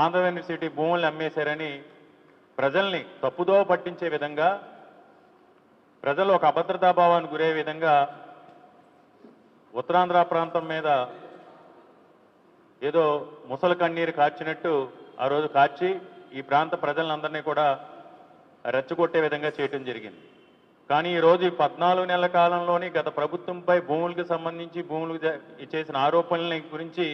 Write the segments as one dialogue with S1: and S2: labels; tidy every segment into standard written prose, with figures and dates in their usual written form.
S1: Andhra university భూముల్ని అమ్మేశారని ప్రజల్ని తప్పుదోవ పట్టించే విధంగా, ప్రజలు ఒక అభద్రతాభావానికి గురే విధంగా ఉత్తరాంధ్ర ప్రాంతం మీద ఏదో ముసలి కన్నీరు కార్చినట్టు ఆ రోజు కార్చి ఈ ప్రాంత ప్రజలందరినీ కూడా రెచ్చగొట్టే విధంగా చేయటం జరిగింది. కానీ ఈరోజు ఈ 14 నెలల కాలంలోని గత ప్రభుత్వంపై భూములకు సంబంధించి చేసిన ఆరోపణల గురించి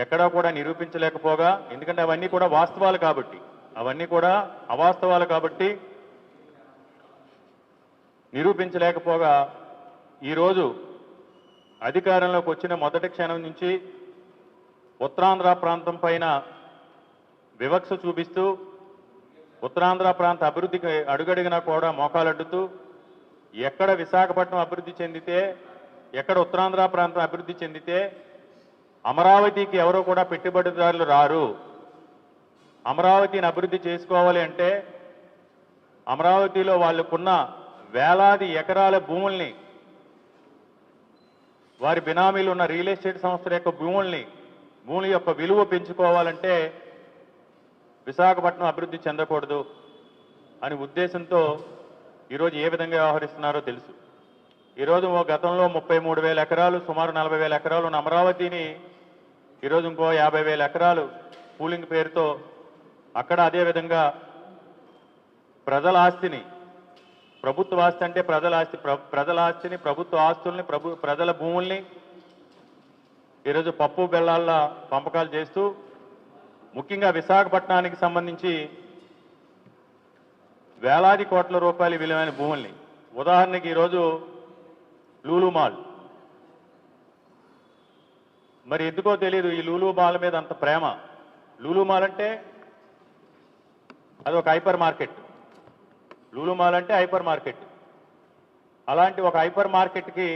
S1: ఎక్కడా కూడా నిరూపించలేకపోగా, ఎందుకంటే అవన్నీ కూడా వాస్తవాలు కాబట్టి, అవన్నీ కూడా అవాస్తవాలు కాబట్టి నిరూపించలేకపోగా ఈరోజు అధికారంలోకి వచ్చిన మొదటి క్షణం నుంచి ఉత్తరాంధ్ర ప్రాంతం పైన వివక్ష చూపిస్తూ, ఉత్తరాంధ్ర ప్రాంత అభివృద్ధికి అడుగడుగునా కూడా మోకాలడ్డుతూ, ఎక్కడ విశాఖపట్నం అభివృద్ధి చెందితే, ఎక్కడ ఉత్తరాంధ్ర ప్రాంతం అభివృద్ధి చెందితే అమరావతికి ఎవరో కూడా పెట్టుబడిదారులు రారు, అమరావతిని అభివృద్ధి చేసుకోవాలి అంటే అమరావతిలో వాళ్ళకున్న వేలాది ఎకరాల భూముల్ని, వారి బినామీలు ఉన్న రియల్ ఎస్టేట్ సంస్థల యొక్క భూముల యొక్క విలువ పెంచుకోవాలంటే విశాఖపట్నం అభివృద్ధి చెందకూడదు అని ఉద్దేశంతో ఈరోజు ఏ విధంగా వ్యవహరిస్తున్నారో తెలుసు. ఈరోజు గతంలో 33,000 ఎకరాలు, సుమారు 40,000 ఎకరాలు ఉన్న అమరావతిని ఈరోజు ఇంకో 50,000 ఎకరాలు పూలింగ్ పేరుతో అక్కడ అదేవిధంగా ప్రజల ఆస్తిని, ప్రభుత్వ ఆస్తి అంటే ప్రజల ఆస్తిని, ప్రభుత్వ ఆస్తుల్ని, ప్రజల భూముల్ని ఈరోజు పప్పు బెల్లాల పంపకాలు చేస్తూ, ముఖ్యంగా విశాఖపట్నానికి సంబంధించి వేలాది కోట్ల రూపాయల విలువైన భూముల్ని, ఉదాహరణకి ఈరోజు లూలు మాల్, మరి ఎందుకో తెలియదు ఈ లూలు మాల్ మీద అంత ప్రేమ. లూలు మాల్ అంటే అది ఒక హైపర్ మార్కెట్, లూలు మాల్ అంటే హైపర్ మార్కెట్. అలాంటి ఒక హైపర్ మార్కెట్కి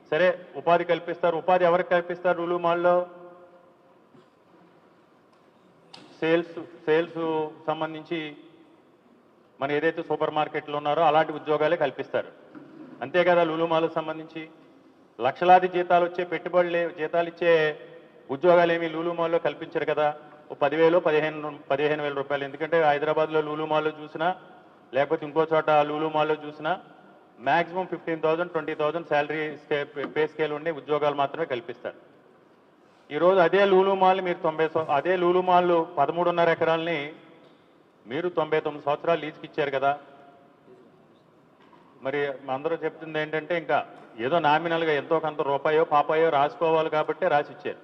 S1: సరే ఉపాధి కల్పిస్తారు. ఉపాధి ఎవరికి కల్పిస్తారు? లూలు మాల్లో సేల్స్ సంబంధించి మన ఏదైతే సూపర్ మార్కెట్లు ఉన్నారో అలాంటి ఉద్యోగాలే కల్పిస్తారు, అంతే కదా. లూలు మాల్కు సంబంధించి లక్షలాది జీతాలు ఇచ్చే ఉద్యోగాలు ఏమి లూలు మాల్లో కల్పించరు కదా. 10,000 15,000 రూపాయలు. ఎందుకంటే హైదరాబాద్లో లూలు మాల్లో చూసినా, లేకపోతే ఇంకో చోట లూలు మాల్లో చూసినా మ్యాక్సిమం 15,000 20,000 శాలరీ పే స్కేల్ ఉండే ఉద్యోగాలు మాత్రమే కల్పిస్తారు. ఈరోజు అదే లూలు మాల్ మీరు అదే లూలు మాల్ 13.5 ఎకరాలని మీరు 99 సంవత్సరాలు లీజుకి ఇచ్చారు కదా. మరి అందరూ చెప్తుంది ఏంటంటే ఇంకా ఏదో నామినల్గా ఎంతో కొంత రూపాయో పాపాయో రాసుకోవాలి కాబట్టి రాసి ఇచ్చారు.